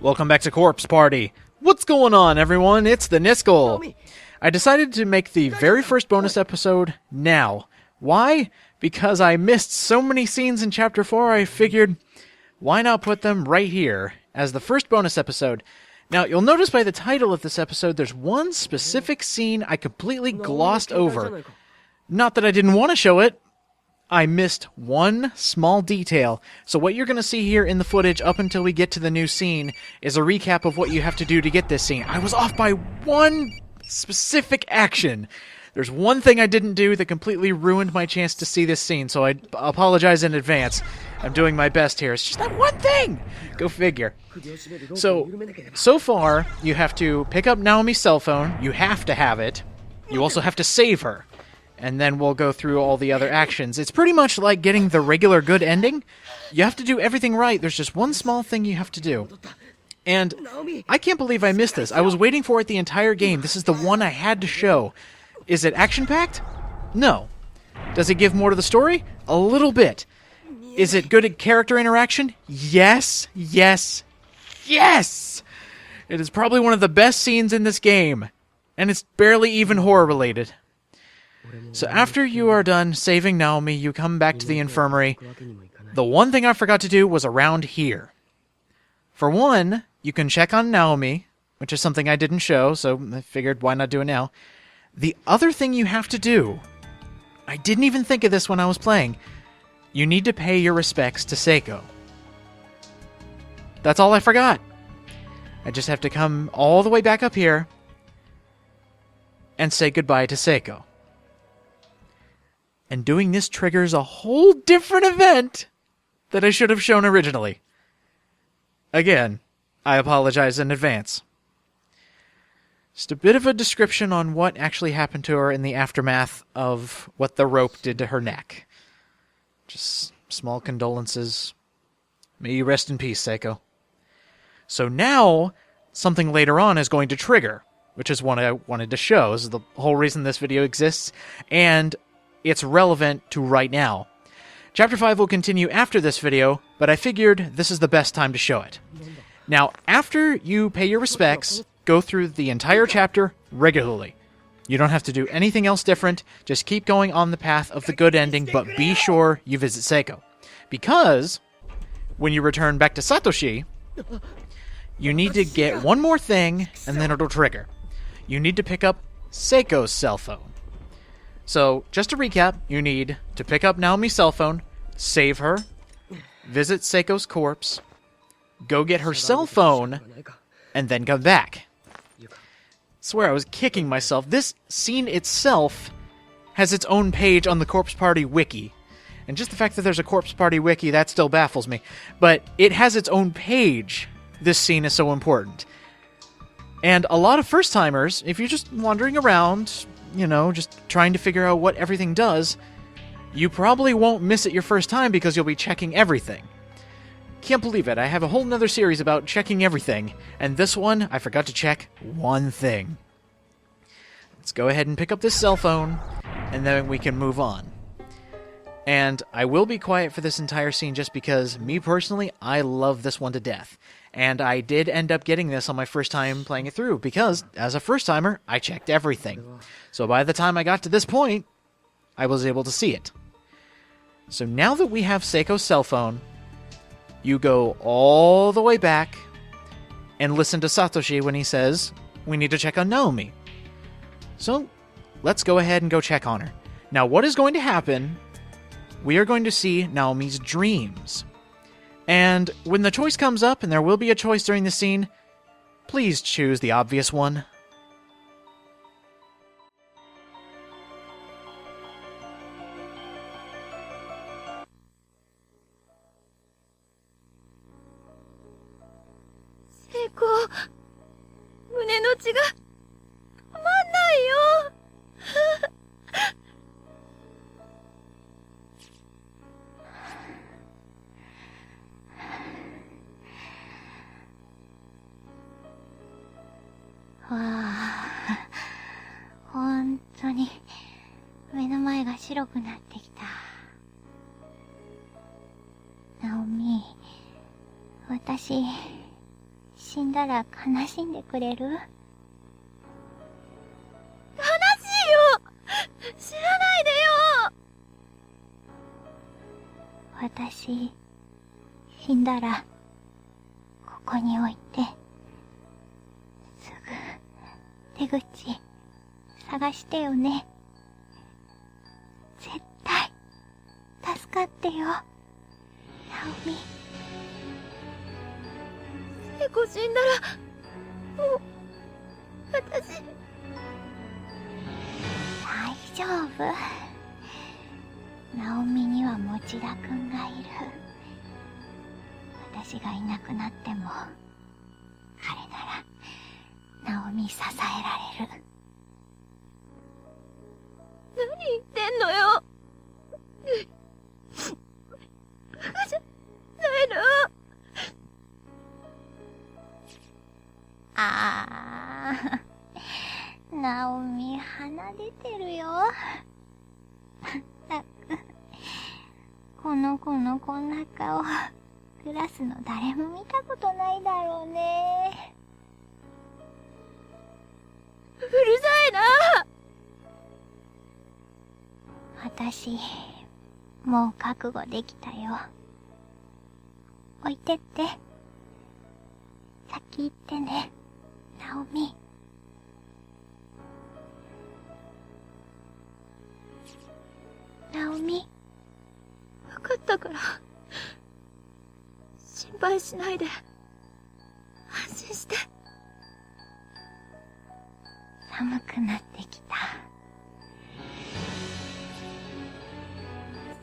Welcome back to Corpse Party. What's going on, everyone? It's the Niskel. I decided to make the very first bonus episode now. Why? Because I missed so many scenes in Chapter 4, I figured, why not put them right here as the first bonus episode? Now, you'll notice by the title of this episode, there's one specific scene I completely glossed over. Not that I didn't want to show it. I missed one small detail. So what you're going to see here in the footage up until we get to the new scene is a recap of what you have to do to get this scene. I was off by one specific action. There's one thing I didn't do that completely ruined my chance to see this scene, so I apologize in advance. I'm doing my best here. It's just that one thing! Go figure. So far, you have to pick up Naomi's cell phone. You have to have it. You also have to save her. And then we'll go through all the other actions. It's pretty much like getting the regular good ending. You have to do everything right. There's just one small thing you have to do. And I can't believe I missed this. I was waiting for it the entire game. This is the one I had to show. Is it action-packed? No. Does it give more to the story? A little bit. Is it good at character interaction? Yes, yes, yes! It is probably one of the best scenes in this game. And it's barely even horror-related. So after you are done saving Naomi, you come back to the infirmary. The one thing I forgot to do was around here. For one, you can check on Naomi, which is something I didn't show, so I figured why not do it now. The other thing you have to do, I didn't even think of this when I was playing, you need to pay your respects to Seiko. That's all I forgot. I just have to come all the way back up here and say goodbye to Seiko. And doing this triggers a whole different event that I should have shown originally. Again, I apologize in advance. Just a bit of a description on what actually happened to her in the aftermath of what the rope did to her neck. Just small condolences. May you rest in peace, Seiko. So now, something later on is going to trigger, which is what I wanted to show. This is the whole reason this video exists, and it's relevant to right now. Chapter 5 will continue after this video, but I figured this is the best time to show it. Now, after you pay your respects, go through the entire chapter regularly. You don't have to do anything else different, just keep going on the path of the good ending, but be sure you visit Seiko. Because, when you return back to Satoshi, you need to get one more thing, and then it'll trigger. You need to pick up Seiko's cell phone. So, just to recap, you need to pick up Naomi's cell phone, save her, visit Seiko's corpse, go get her cell phone, and then come back. I swear I was kicking myself. This scene itself has its own page on the Corpse Party wiki. And just the fact that there's a Corpse Party wiki, that still baffles me. But it has its own page. This scene is so important. And a lot of first-timers, if you're just wandering around, you know, just trying to figure out what everything does, you probably won't miss it your first time because you'll be checking everything. Can't believe it. I have a whole nother series about checking everything, and this one, I forgot to check one thing. Let's go ahead and pick up this cell phone, and then we can move on. And I will be quiet for this entire scene just because, me personally, I love this one to death. And I did end up getting this on my first time playing it through, because, as a first-timer, I checked everything. So by the time I got to this point, I was able to see it. So now that we have Seiko's cell phone, you go all the way back and listen to Satoshi when he says, we need to check on Naomi. So, let's go ahead and go check on her. Now, what is going to happen, we are going to see Naomi's dreams. And when the choice comes up, and there will be a choice during the scene, please choose the obvious one. Seiko, 胸の血が止まんないよ。わあ、本当に目の前が白くなってきた。ナオミ、私、死んだら悲しんでくれる？悲しいよ。知らないでよ。私、死んだら、ここに置いて、すぐ、出口、探してよね。絶対、助かってよ。ナオミ。聖子死んだら、もう、私。大丈夫。ナオミには持田くんがいる。私がいなくなっても、彼なら、ナオミ支えられる。何言ってんのよ。バカじゃないの。ナオミ、鼻出てるよ。ったく、この子のこんな顔、クラスの誰も見たことないだろうね。うるさいな。私、もう覚悟できたよ。置いてって。先行ってね、ナオミ。ナオミ。わかったから。心配しないで。安心して。寒くなってきた。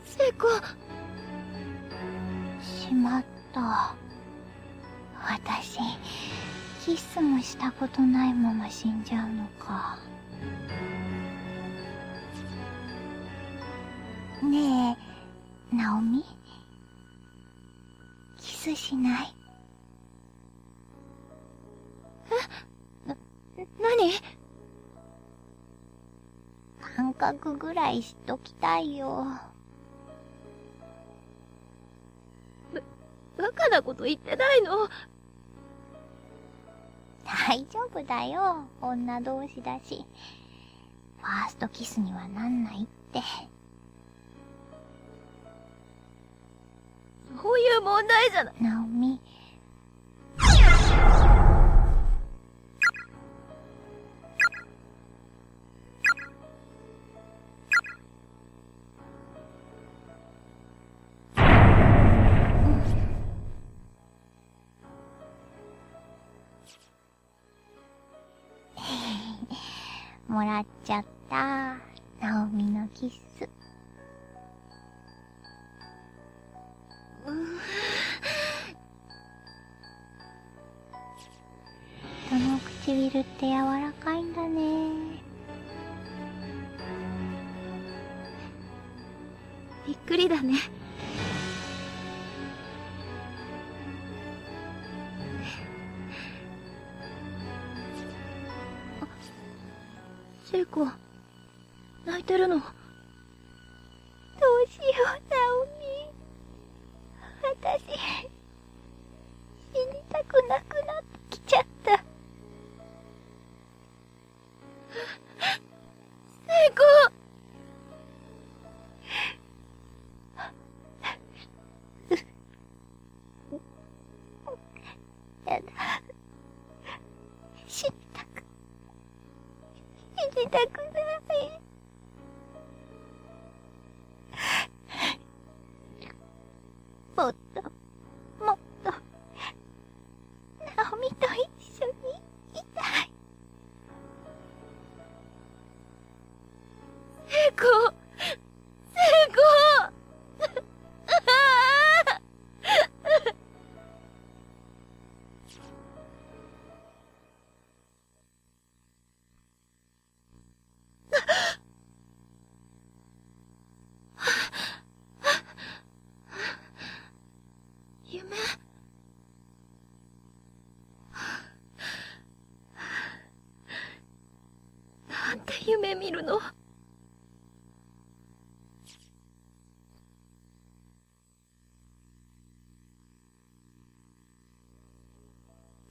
聖子。しまった。私、キスもしたことないまま死んじゃうのか。ねえ、ナオミ。キスしない？何？感覚ぐらいしときたいよ。バカなこと言ってないの。大丈夫だよ。女同士だし。ファーストキスにはなんないって。そういう問題じゃない。ナオミ。もらっちゃった。ナオミのキス。人の唇って柔らかいんだね。びっくりだね。聖子、泣いてるの。どうしよう、ナオミ。私、死にたくなくなってきちゃった。聖子。やだ。死にたくない。もっと、もっと、ナオミと一緒にいたい。聖子。聖子。夢？なんて夢見るの？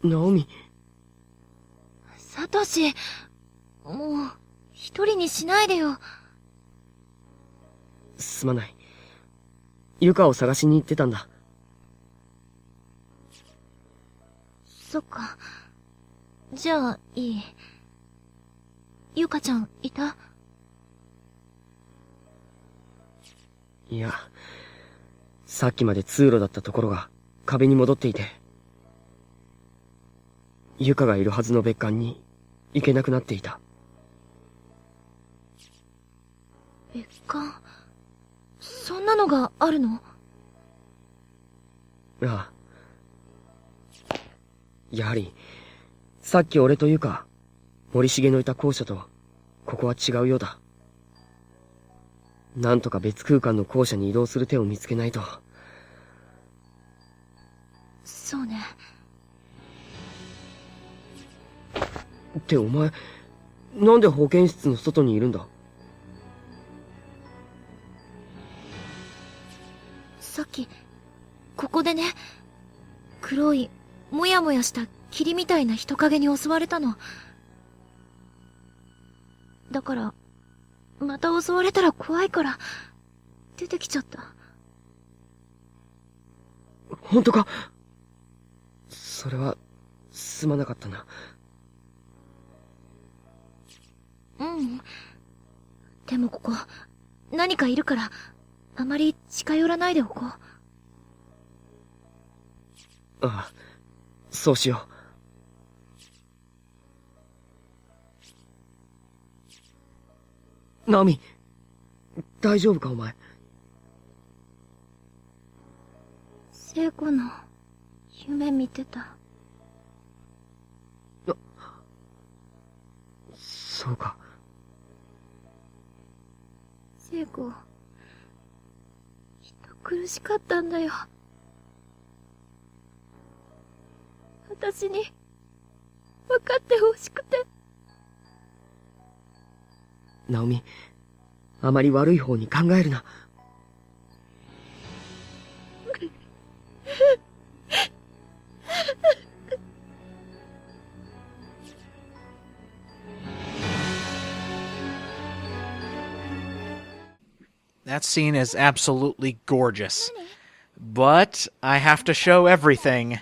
ナオミ。サトシ、もう、一人にしないでよ。すまない。ユカを探しに行ってたんだ。そっか。じゃあ、いい。ゆかちゃん、いた？いや、さっきまで通路だったところが壁に戻っていて、ユカがいるはずの別館に行けなくなっていた。別館？そんなのがあるの？ああ。やはり、さっき俺とユカ、森重のいた校舎と、ここは違うようだ。なんとか別空間の校舎に移動する手を見つけないと。そうね。ってお前、なんで保健室の外にいるんだ？さっき、ここでね、黒い、もやもやした霧みたいな人影に襲われたの。だから、また襲われたら怖いから、出てきちゃった。本当か？それは、すまなかったな。うん。でもここ、何かいるから、あまり近寄らないでおこう。ああ、そうしよう。ナオミ、大丈夫かお前。聖子の、夢見てた。そうか。聖子、人苦しかったんだよ。私に、分かってほしくて。ナオミ、あまり悪い方に考えるな。That scene is absolutely gorgeous. But I have to show everything.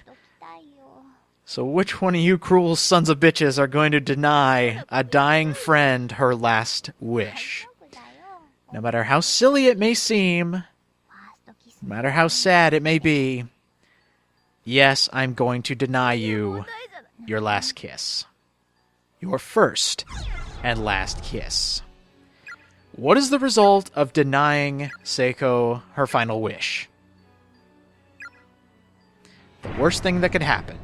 So which one of you cruel sons of bitches are going to deny a dying friend her last wish? No matter how silly it may seem, no matter how sad it may be, yes, I'm going to deny you your last kiss. Your first and last kiss. What is the result of denying Seiko her final wish? The worst thing that could happen.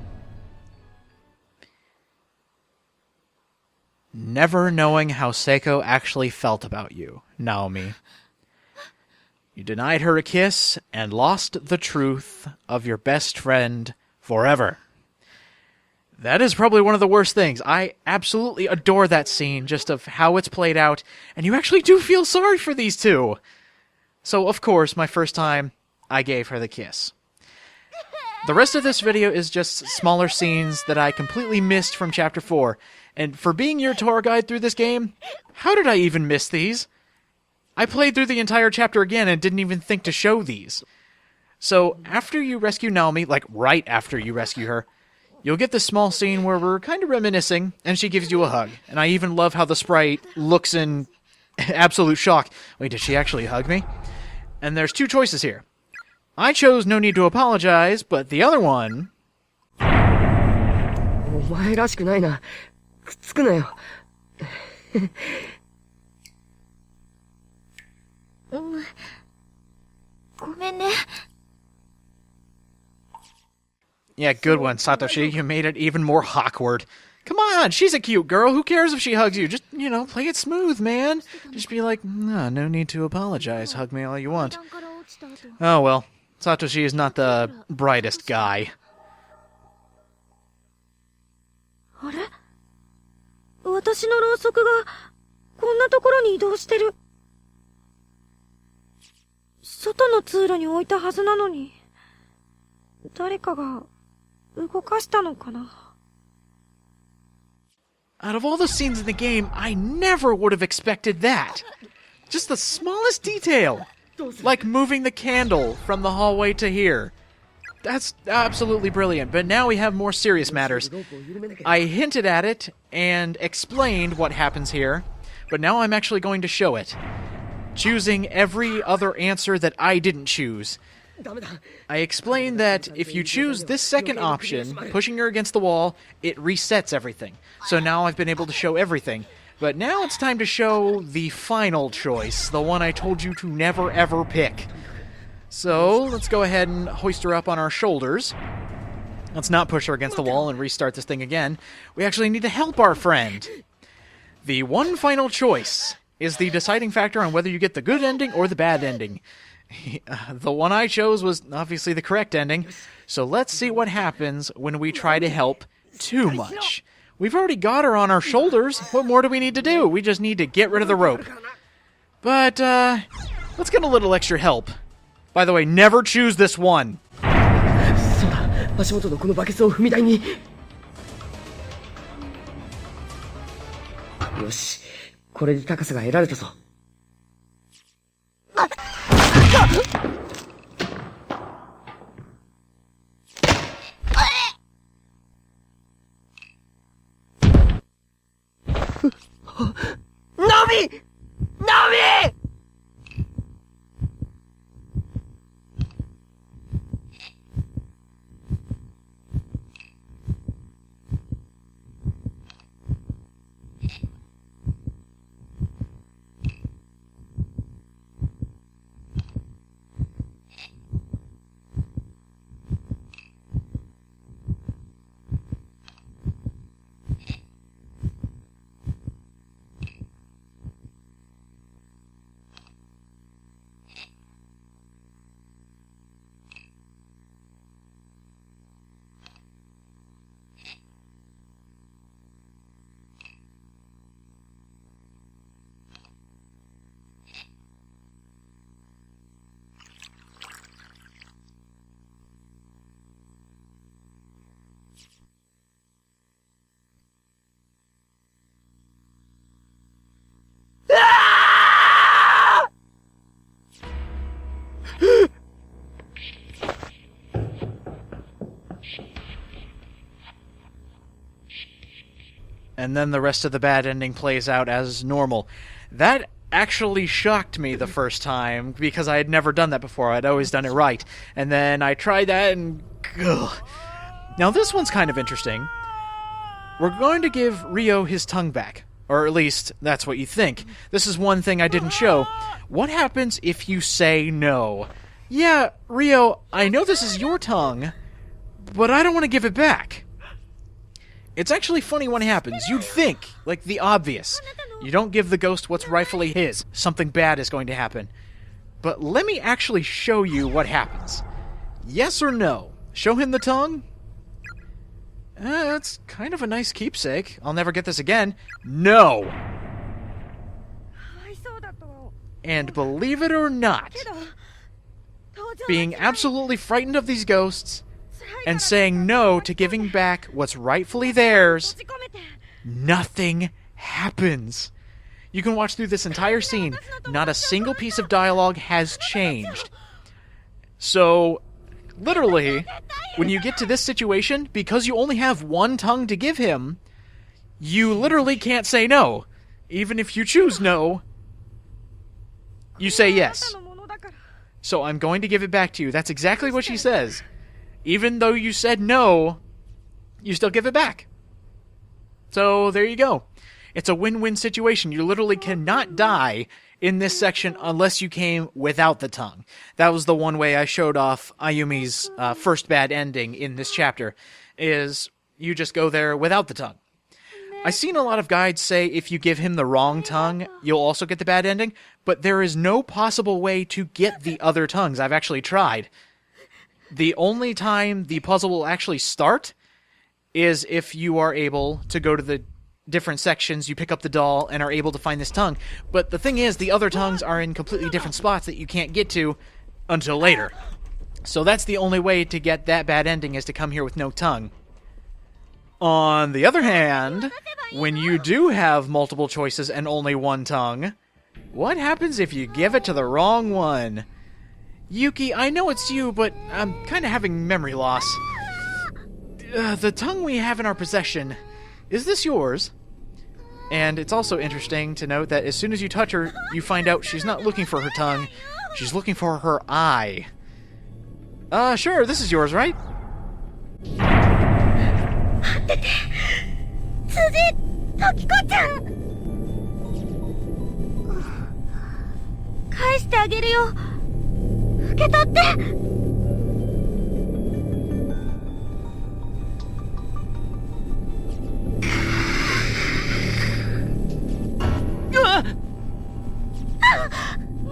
Never knowing how Seiko actually felt about you, Naomi. You denied her a kiss and lost the truth of your best friend forever. That is probably one of the worst things. I absolutely adore that scene, just of how it's played out, and you actually do feel sorry for these two. So, of course, my first time, I gave her the kiss. The rest of this video is just smaller scenes that I completely missed from Chapter 4, and for being your tour guide through this game, how did I even miss these? I played through the entire chapter again and didn't even think to show these. So, after you rescue Naomi, like right after you rescue her, you'll get this small scene where we're kind of reminiscing, and she gives you a hug. And I even love how the sprite looks in absolute shock. Wait, did she actually hug me? And there's two choices here. I chose no need to apologize, but the other one... お前らしくないな。くっつくなよ。うん。ごめんね。Yeah, good one, Satoshi. You made it even more awkward. Come on, she's a cute girl. Who cares if she hugs you? Just, play it smooth, man. Just be like, no need to apologize. Hug me all you want. Oh, well. Satoshi is not the brightest guy. あれ？私のろうそくが、こんなところに移動してる。外の通路に置いたはずなのに、誰かが動かしたのかな。Out of all the scenes in the game, I never would have expected that. Just the smallest detail. Like moving the candle from the hallway to here. That's absolutely brilliant, but now we have more serious matters. I hinted at it and explained what happens here, but now I'm actually going to show it. Choosing every other answer that I didn't choose. I explained that if you choose this second option, pushing her against the wall, it resets everything. So now I've been able to show everything. But now it's time to show the final choice, the one I told you to never ever pick. So, let's go ahead and hoist her up on our shoulders. Let's not push her against the wall and restart this thing again. We actually need to help our friend. The one final choice is the deciding factor on whether you get the good ending or the bad ending. The one I chose was obviously the correct ending, so let's see what happens when we try to help too much. We've already got her on our shoulders. What more do we need to do? We just need to get rid of the rope. But, let's get a little extra help. By the way, never choose this one. そうだ、足元のこのバケツを踏み台に。よし、これで高さが得られたぞ。Naomi! Naomi! And then the rest of the bad ending plays out as normal. That actually shocked me the first time, because I had never done that before. I'd always done it right. And then I tried that and... ugh. Now this one's kind of interesting. We're going to give Ryo his tongue back. Or at least, that's what you think. This is one thing I didn't show. What happens if you say no? Yeah, Ryo, I know this is your tongue, but I don't want to give it back. It's actually funny when it happens. You'd think, like the obvious. You don't give the ghost what's rightfully his. Something bad is going to happen. But let me actually show you what happens. Yes or no? Show him the tongue? That's kind of a nice keepsake. I'll never get this again. No! And believe it or not, being absolutely frightened of these ghosts and saying no to giving back what's rightfully theirs, nothing happens. You can watch through this entire scene. Not a single piece of dialogue has changed. So, literally, when you get to this situation, because you only have one tongue to give him, you literally can't say no. Even if you choose no, you say yes. So I'm going to give it back to you. That's exactly what she says. Even though you said no, you still give it back. So there you go. It's a win-win situation. You literally cannot die in this section unless you came without the tongue. That was the one way I showed off Ayumi's first bad ending in this chapter, is you just go there without the tongue. I've seen a lot of guides say if you give him the wrong tongue, you'll also get the bad ending, but there is no possible way to get the other tongues. I've actually tried. The only time the puzzle will actually start is if you are able to go to the different sections, you pick up the doll, and are able to find this tongue. But the thing is, the other tongues are in completely different spots that you can't get to until later. So that's the only way to get that bad ending, is to come here with no tongue. On the other hand, when you do have multiple choices and only one tongue, what happens if you give it to the wrong one? Yuki, I know it's you, but I'm kind of having memory loss. The tongue we have in our possession, is this yours? And it's also interesting to note that as soon as you touch her, you find out she's not looking for her tongue, she's looking for her eye. Sure, this is yours, right? 時子ちゃん返してあげるよ受け取って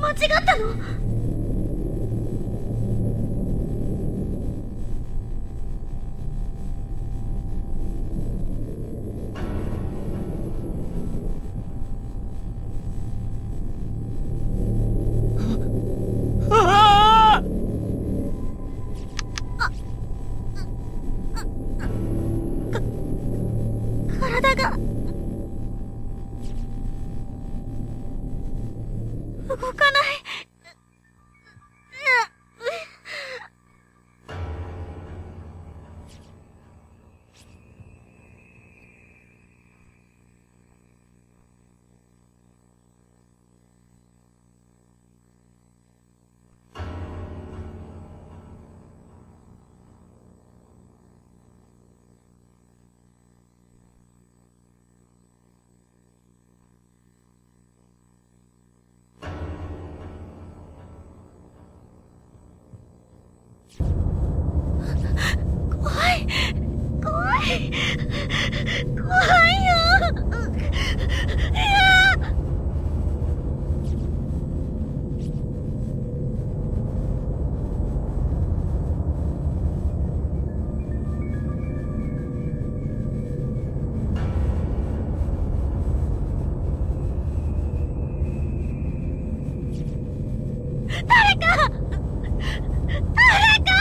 間違ったの体が動かない。怖いよ。いや。誰か。誰か。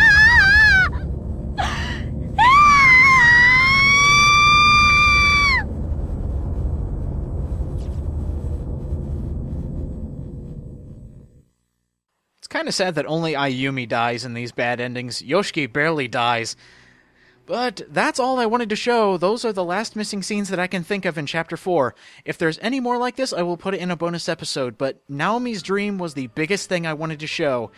Kind of sad that only Ayumi dies in these bad endings. Yoshiki barely dies. But that's all I wanted to show. Those are the last missing scenes that I can think of in Chapter 4. If there's any more like this, I will put it in a bonus episode. But Naomi's dream was the biggest thing I wanted to show,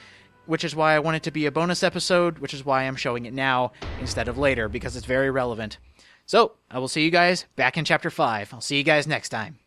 which is why I want it to be a bonus episode, which is why I'm showing it now instead of later, because it's very relevant. So, I will see you guys back in Chapter 5. I'll see you guys next time.